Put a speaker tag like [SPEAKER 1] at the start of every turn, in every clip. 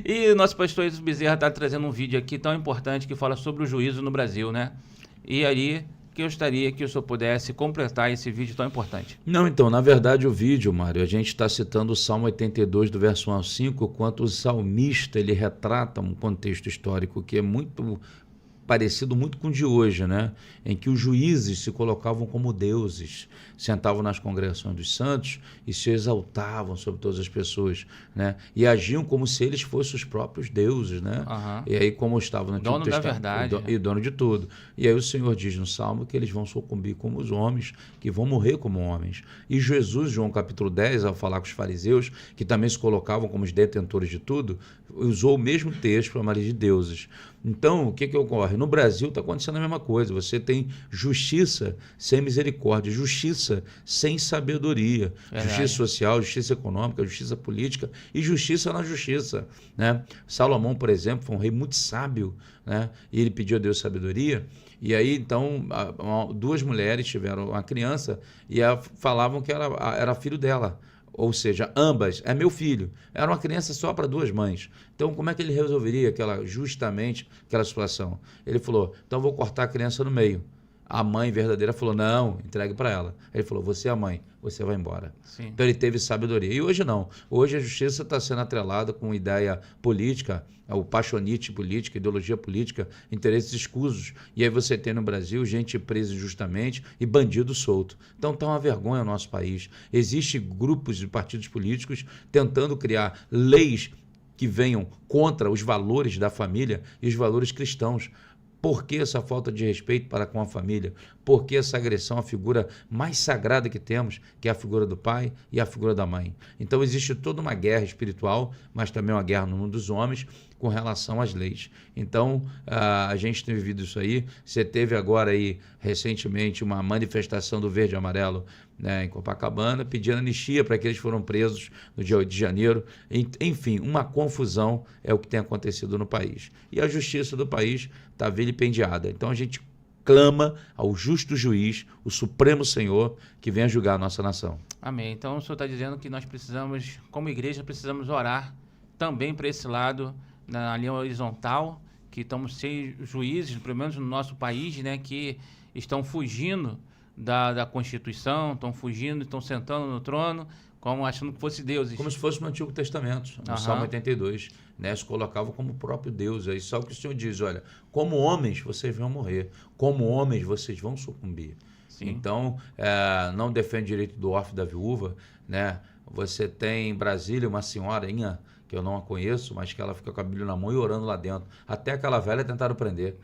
[SPEAKER 1] E o nosso pastor Jesus Bezerra está trazendo um vídeo aqui tão importante que fala sobre o juízo no Brasil, né? E aí que eu gostaria que o senhor pudesse completar esse vídeo tão importante.
[SPEAKER 2] Não, então, na verdade o vídeo, Mário, a gente está citando o Salmo 82 do verso 1 ao 5, quanto o salmista ele retrata um contexto histórico que é muito parecido muito com o de hoje, né? Em que os juízes se colocavam como deuses, sentavam nas congregações dos santos e se exaltavam sobre todas as pessoas, né? E agiam como se eles fossem os próprios deuses, né?
[SPEAKER 1] Aham.
[SPEAKER 2] E aí, como estava no Antigo
[SPEAKER 1] Dono da
[SPEAKER 2] Testamento,
[SPEAKER 1] verdade.
[SPEAKER 2] e dono de tudo. E aí o Senhor diz no Salmo que eles vão sucumbir como os homens, que vão morrer como homens. E Jesus, João capítulo 10, ao falar com os fariseus, que também se colocavam como os detentores de tudo, usou o mesmo texto para chamar de deuses. Então, o que ocorre? No Brasil está acontecendo a mesma coisa. Você tem justiça sem misericórdia, justiça sem sabedoria,
[SPEAKER 1] Verdade.
[SPEAKER 2] justiça social, justiça econômica, justiça política e justiça na justiça, né? Salomão, por exemplo, foi um rei muito sábio, né? E ele pediu a Deus sabedoria. E aí, então, duas mulheres tiveram uma criança e falavam que era filho dela. Ou seja, ambas, é meu filho. Era uma criança só para duas mães. Então, como é que ele resolveria justamente aquela situação? Ele falou, então vou cortar a criança no meio. A mãe verdadeira falou, não, entregue para ela. Ele falou, você é a mãe, você vai embora.
[SPEAKER 1] Sim.
[SPEAKER 2] Então ele teve sabedoria. E hoje não. Hoje a justiça está sendo atrelada com ideia política, o paixonite política, ideologia política, interesses escusos. E aí você tem no Brasil gente presa injustamente e bandido solto. Então está uma vergonha no nosso país. Existem grupos de partidos políticos tentando criar leis que venham contra os valores da família e os valores cristãos. Por que essa falta de respeito para com a família? Por que essa agressão à figura mais sagrada que temos, que é a figura do pai e a figura da mãe? Então existe toda uma guerra espiritual, mas também uma guerra no mundo dos homens com relação às leis. Então a gente tem vivido isso aí. Você teve agora aí recentemente uma manifestação do Verde e Amarelo, né, em Copacabana, pedindo anistia para aqueles que foram presos no dia 8 de janeiro. Enfim, uma confusão é o que tem acontecido no país. E a justiça do país está vilipendiada. Então a gente clama ao justo juiz, o Supremo Senhor, que venha julgar a nossa nação.
[SPEAKER 1] Amém. Então o senhor está dizendo que nós precisamos, como igreja, precisamos orar também para esse lado, na linha horizontal, que estamos sem juízes, pelo menos no nosso país, né, que estão fugindo da Constituição, estão fugindo, estão sentando no trono, como achando que fosse deuses.
[SPEAKER 2] Como se fosse no Antigo Testamento, no Salmo 82, né? Se colocavam como próprio Deus. Aí só que o Senhor diz, olha, como homens vocês vão morrer, como homens vocês vão sucumbir.
[SPEAKER 1] Sim.
[SPEAKER 2] Então, não defende o direito do órfão e da viúva, né? Você tem em Brasília uma senhorinha, que eu não a conheço, mas que ela fica com a Bíblia na mão e orando lá dentro. Até aquela velha tentaram prender.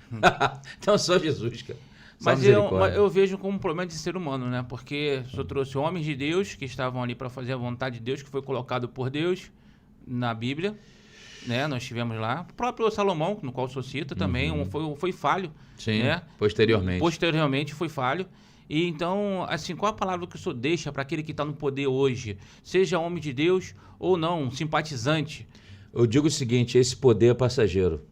[SPEAKER 2] Então, só Jesus, cara.
[SPEAKER 1] Mas eu vejo como um problema de ser humano, né? Porque o senhor trouxe homens de Deus que estavam ali para fazer a vontade de Deus, que foi colocado por Deus na Bíblia, né? Nós tivemos lá. O próprio Salomão, no qual o senhor cita, também foi falho.
[SPEAKER 2] Sim,
[SPEAKER 1] né?
[SPEAKER 2] posteriormente.
[SPEAKER 1] Posteriormente foi falho. E então, assim, qual a palavra que o senhor deixa para aquele que está no poder hoje? Seja homem de Deus ou não, simpatizante.
[SPEAKER 2] Eu digo o seguinte, esse poder é passageiro.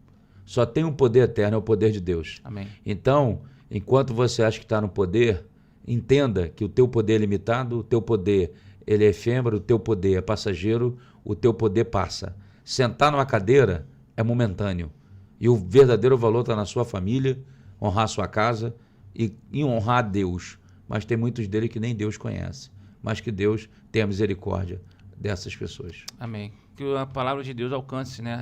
[SPEAKER 2] Só tem um poder eterno, é o poder de Deus.
[SPEAKER 1] Amém.
[SPEAKER 2] Então, enquanto você acha que está no poder, entenda que o teu poder é limitado, o teu poder ele é efêmero, o teu poder é passageiro, o teu poder passa. Sentar numa cadeira é momentâneo. E o verdadeiro valor está na sua família, honrar a sua casa e honrar a Deus. Mas tem muitos dele que nem Deus conhece. Mas que Deus tenha misericórdia dessas pessoas.
[SPEAKER 1] Amém. Que a palavra de Deus alcance, né?